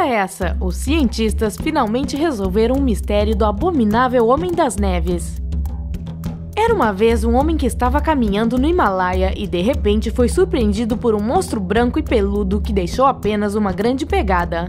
Ora essa, os cientistas finalmente resolveram o mistério do abominável Homem das Neves. Era uma vez um homem que estava caminhando no Himalaia e de repente foi surpreendido por um monstro branco e peludo que deixou apenas uma grande pegada.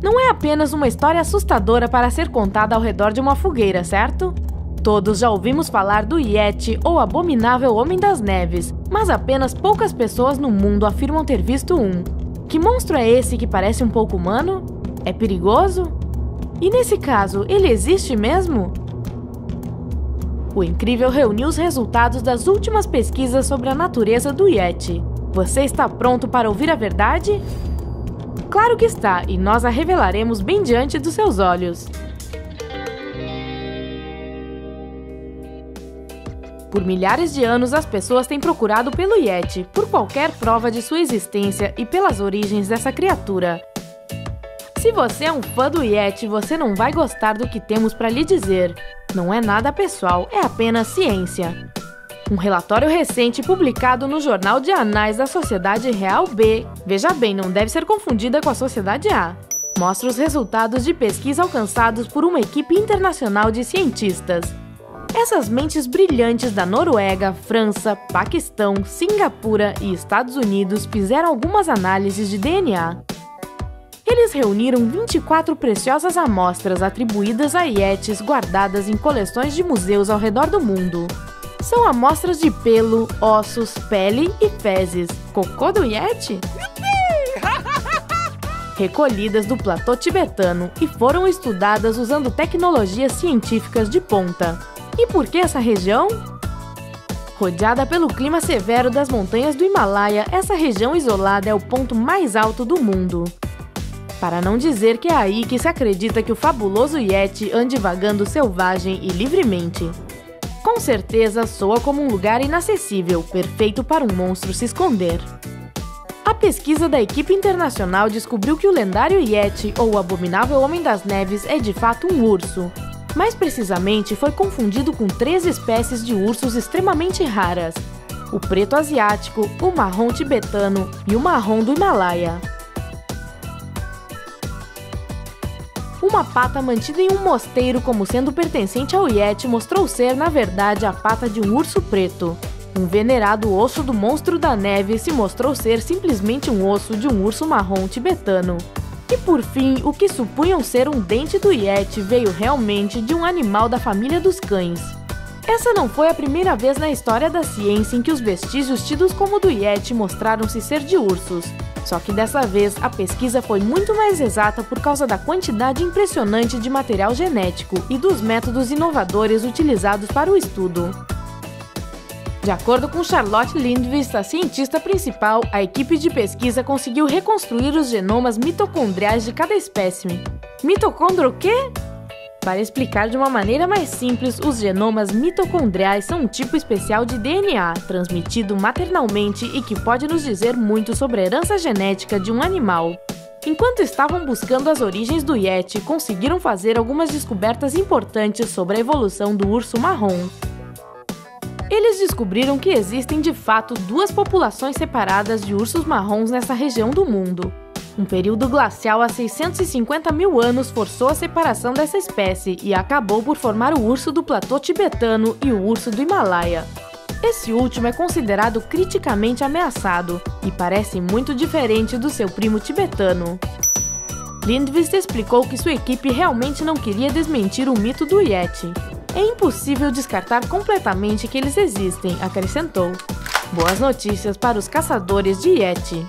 Não é apenas uma história assustadora para ser contada ao redor de uma fogueira, certo? Todos já ouvimos falar do Yeti ou abominável Homem das Neves, mas apenas poucas pessoas no mundo afirmam ter visto um. Que monstro é esse que parece um pouco humano? É perigoso? E nesse caso, ele existe mesmo? O Incrível reuniu os resultados das últimas pesquisas sobre a natureza do Yeti. Você está pronto para ouvir a verdade? Claro que está, e nós a revelaremos bem diante dos seus olhos. Por milhares de anos, as pessoas têm procurado pelo Yeti, por qualquer prova de sua existência e pelas origens dessa criatura. Se você é um fã do Yeti, você não vai gostar do que temos para lhe dizer. Não é nada pessoal, é apenas ciência. Um relatório recente publicado no Jornal de Anais da Sociedade Real B, veja bem, não deve ser confundida com a Sociedade A, mostra os resultados de pesquisa alcançados por uma equipe internacional de cientistas. Essas mentes brilhantes da Noruega, França, Paquistão, Singapura e Estados Unidos fizeram algumas análises de DNA. Eles reuniram 24 preciosas amostras atribuídas a Yetis guardadas em coleções de museus ao redor do mundo. São amostras de pelo, ossos, pele e fezes. Cocô do Yeti? Recolhidas do platô tibetano e foram estudadas usando tecnologias científicas de ponta. E por que essa região? Rodeada pelo clima severo das montanhas do Himalaia, essa região isolada é o ponto mais alto do mundo. Para não dizer que é aí que se acredita que o fabuloso Yeti ande vagando selvagem e livremente. Com certeza soa como um lugar inacessível, perfeito para um monstro se esconder. A pesquisa da equipe internacional descobriu que o lendário Yeti, ou o abominável Homem das Neves, é de fato um urso. Mais precisamente, foi confundido com 3 espécies de ursos extremamente raras: o preto asiático, o marrom tibetano e o marrom do Himalaia. Uma pata mantida em um mosteiro como sendo pertencente ao Yeti mostrou ser, na verdade, a pata de um urso preto. Um venerado osso do monstro da neve se mostrou ser simplesmente um osso de um urso marrom tibetano. E por fim, o que supunham ser um dente do Yeti veio realmente de um animal da família dos cães. Essa não foi a primeira vez na história da ciência em que os vestígios tidos como do Yeti mostraram-se ser de ursos. Só que dessa vez a pesquisa foi muito mais exata por causa da quantidade impressionante de material genético e dos métodos inovadores utilizados para o estudo. De acordo com Charlotte Lindqvist, a cientista principal, a equipe de pesquisa conseguiu reconstruir os genomas mitocondriais de cada espécime. Mitocôndrio o quê? Para explicar de uma maneira mais simples, os genomas mitocondriais são um tipo especial de DNA, transmitido maternalmente e que pode nos dizer muito sobre a herança genética de um animal. Enquanto estavam buscando as origens do Yeti, conseguiram fazer algumas descobertas importantes sobre a evolução do urso marrom. Eles descobriram que existem de fato 2 populações separadas de ursos marrons nessa região do mundo. Um período glacial há 650 mil anos forçou a separação dessa espécie e acabou por formar o urso do platô tibetano e o urso do Himalaia. Esse último é considerado criticamente ameaçado e parece muito diferente do seu primo tibetano. Lindqvist explicou que sua equipe realmente não queria desmentir o mito do Yeti. É impossível descartar completamente que eles existem, acrescentou. Boas notícias para os caçadores de Yeti.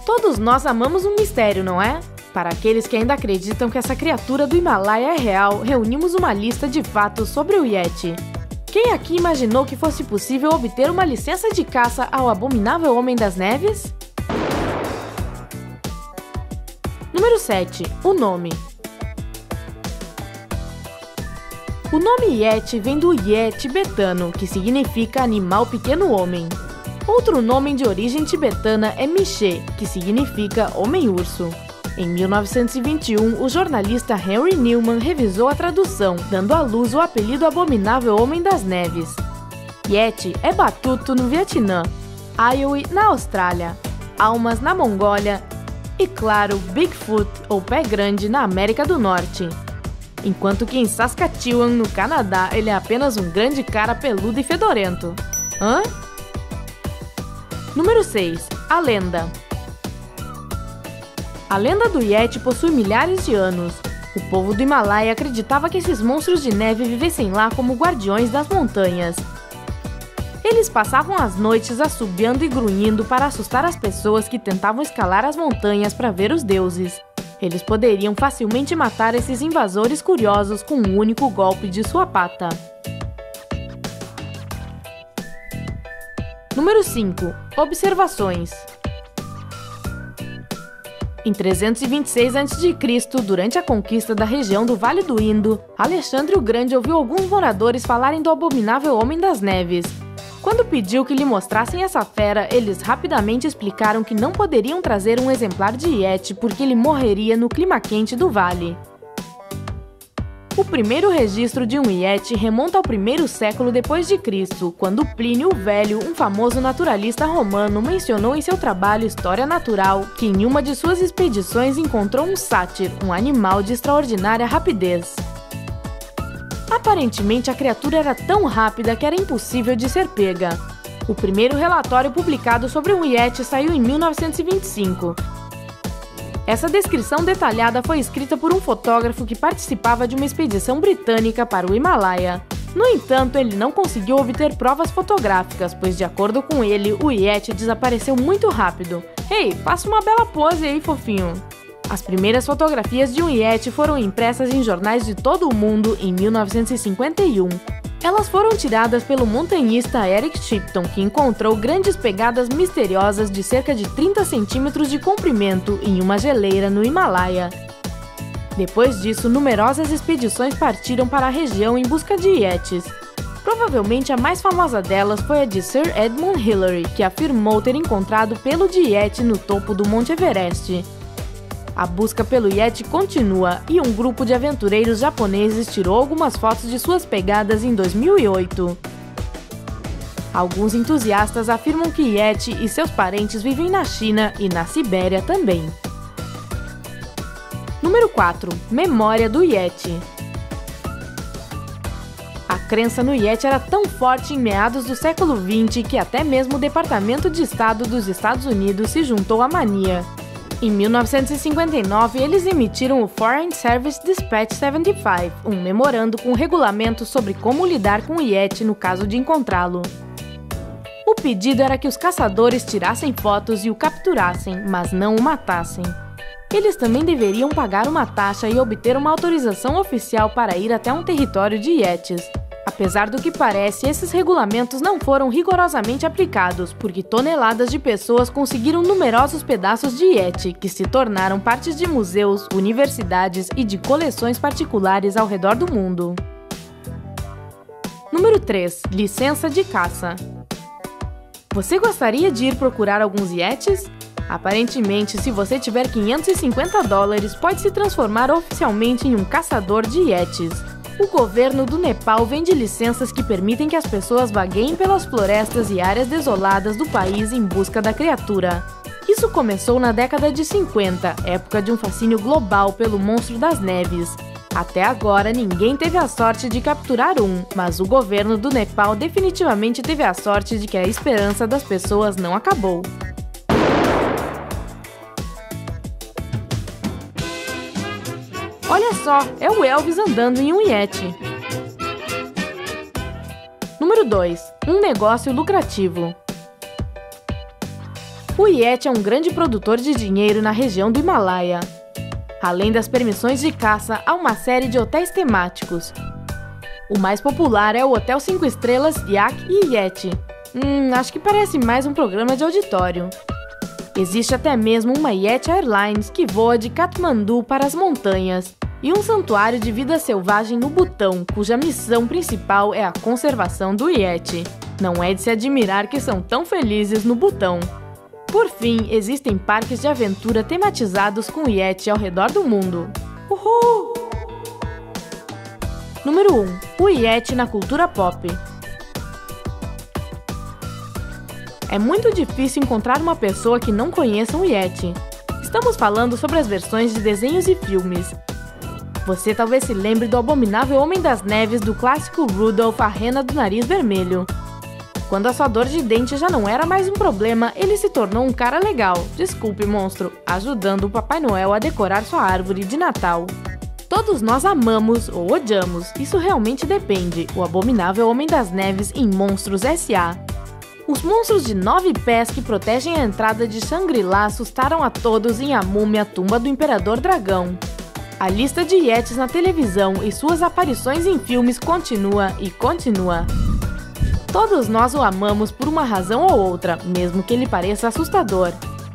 Todos nós amamos um mistério, não é? Para aqueles que ainda acreditam que essa criatura do Himalaia é real, reunimos uma lista de fatos sobre o Yeti. Quem aqui imaginou que fosse possível obter uma licença de caça ao abominável Homem das Neves? Número 7. O nome. O nome Yeti vem do Ye tibetano, que significa animal pequeno homem. Outro nome de origem tibetana é Miche, que significa homem-urso. Em 1921, o jornalista Henry Newman revisou a tradução, dando à luz o apelido abominável Homem das Neves. Yeti é Batuto no Vietnã, Aioi na Austrália, Almas na Mongólia E claro, Bigfoot, ou Pé Grande, na América do Norte. Enquanto que em Saskatchewan, no Canadá, ele é apenas um grande cara peludo e fedorento. Hã? Número 6. A lenda. A lenda do Yeti possui milhares de anos. O povo do Himalaia acreditava que esses monstros de neve vivessem lá como guardiões das montanhas. Eles passavam as noites assobiando e grunhindo para assustar as pessoas que tentavam escalar as montanhas para ver os deuses. Eles poderiam facilmente matar esses invasores curiosos com um único golpe de sua pata. Número 5. Observações. Em 326 a.C., durante a conquista da região do Vale do Indo, Alexandre o Grande ouviu alguns moradores falarem do abominável Homem das Neves. Quando pediu que lhe mostrassem essa fera, eles rapidamente explicaram que não poderiam trazer um exemplar de Yeti porque ele morreria no clima quente do vale. O primeiro registro de um Yeti remonta ao primeiro século depois de Cristo, quando Plínio o Velho, um famoso naturalista romano, mencionou em seu trabalho História Natural que em uma de suas expedições encontrou um sátiro, um animal de extraordinária rapidez. Aparentemente, a criatura era tão rápida que era impossível de ser pega. O primeiro relatório publicado sobre um Yeti saiu em 1925. Essa descrição detalhada foi escrita por um fotógrafo que participava de uma expedição britânica para o Himalaia. No entanto, ele não conseguiu obter provas fotográficas, pois, de acordo com ele, o Yeti desapareceu muito rápido. Ei, faça uma bela pose aí, fofinho! As primeiras fotografias de um Yeti foram impressas em jornais de todo o mundo em 1951. Elas foram tiradas pelo montanhista Eric Shipton, que encontrou grandes pegadas misteriosas de cerca de 30 centímetros de comprimento em uma geleira no Himalaia. Depois disso, numerosas expedições partiram para a região em busca de Yetis. Provavelmente a mais famosa delas foi a de Sir Edmund Hillary, que afirmou ter encontrado pelo de Yeti no topo do Monte Everest. A busca pelo Yeti continua e um grupo de aventureiros japoneses tirou algumas fotos de suas pegadas em 2008. Alguns entusiastas afirmam que Yeti e seus parentes vivem na China e na Sibéria também. Número 4. Memória do Yeti. A crença no Yeti era tão forte em meados do século XX que até mesmo o Departamento de Estado dos Estados Unidos se juntou à mania. Em 1959, eles emitiram o Foreign Service Dispatch 75, um memorando com regulamentos sobre como lidar com o Yeti no caso de encontrá-lo. O pedido era que os caçadores tirassem fotos e o capturassem, mas não o matassem. Eles também deveriam pagar uma taxa e obter uma autorização oficial para ir até um território de Yetis. Apesar do que parece, esses regulamentos não foram rigorosamente aplicados, porque toneladas de pessoas conseguiram numerosos pedaços de Yeti, que se tornaram partes de museus, universidades e de coleções particulares ao redor do mundo. Número 3. Licença de caça. Você gostaria de ir procurar alguns Yetis? Aparentemente, se você tiver $550, pode se transformar oficialmente em um caçador de Yetis. O governo do Nepal vende licenças que permitem que as pessoas vagueiem pelas florestas e áreas desoladas do país em busca da criatura. Isso começou na década de 50, época de um fascínio global pelo monstro das neves. Até agora, ninguém teve a sorte de capturar um, mas o governo do Nepal definitivamente teve a sorte de que a esperança das pessoas não acabou. Olha só, é o Elvis andando em um Yeti. Número 2. Um negócio lucrativo. O Yeti é um grande produtor de dinheiro na região do Himalaia. Além das permissões de caça, há uma série de hotéis temáticos. O mais popular é o Hotel 5 Estrelas Yak e Yeti. Acho que parece mais um programa de auditório. Existe até mesmo uma Yeti Airlines que voa de Katmandu para as montanhas, e um santuário de vida selvagem no Butão, cuja missão principal é a conservação do Yeti. Não é de se admirar que são tão felizes no Butão. Por fim, existem parques de aventura tematizados com Yeti ao redor do mundo. Uhul! Número 1. O Yeti na cultura pop. É muito difícil encontrar uma pessoa que não conheça um Yeti. Estamos falando sobre as versões de desenhos e filmes. Você talvez se lembre do abominável Homem das Neves do clássico Rudolph, a Rena do Nariz Vermelho. Quando a sua dor de dente já não era mais um problema, ele se tornou um cara legal, desculpe monstro, ajudando o Papai Noel a decorar sua árvore de Natal. Todos nós amamos ou odiamos, isso realmente depende, o abominável Homem das Neves em Monstros S.A. Os monstros de 9 pés que protegem a entrada de Shangri-La assustaram a todos em A Múmia, Tumba do Imperador Dragão. A lista de Yetis na televisão e suas aparições em filmes continua e continua. Todos nós o amamos por uma razão ou outra, mesmo que ele pareça assustador.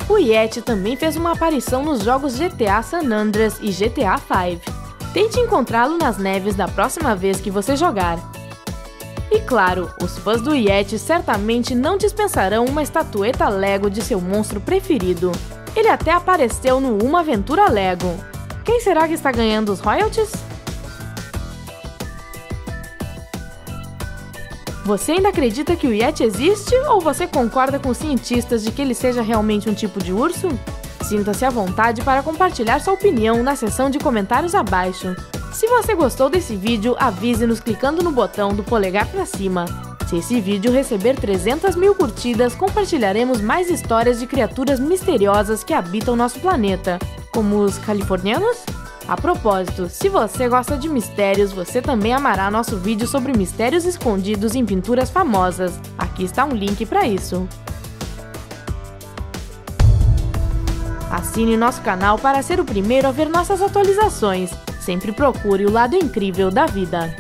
O Yeti também fez uma aparição nos jogos GTA San Andreas e GTA V. Tente encontrá-lo nas neves da próxima vez que você jogar. E claro, os fãs do Yeti certamente não dispensarão uma estatueta Lego de seu monstro preferido. Ele até apareceu no Uma Aventura Lego. Quem será que está ganhando os royalties? Você ainda acredita que o Yeti existe ou você concorda com os cientistas de que ele seja realmente um tipo de urso? Sinta-se à vontade para compartilhar sua opinião na seção de comentários abaixo. Se você gostou desse vídeo, avise-nos clicando no botão do polegar para cima. Se esse vídeo receber 300 mil curtidas, compartilharemos mais histórias de criaturas misteriosas que habitam nosso planeta, como os californianos? A propósito, se você gosta de mistérios, você também amará nosso vídeo sobre mistérios escondidos em pinturas famosas. Aqui está um link para isso. Assine nosso canal para ser o primeiro a ver nossas atualizações. Sempre procure o lado incrível da vida.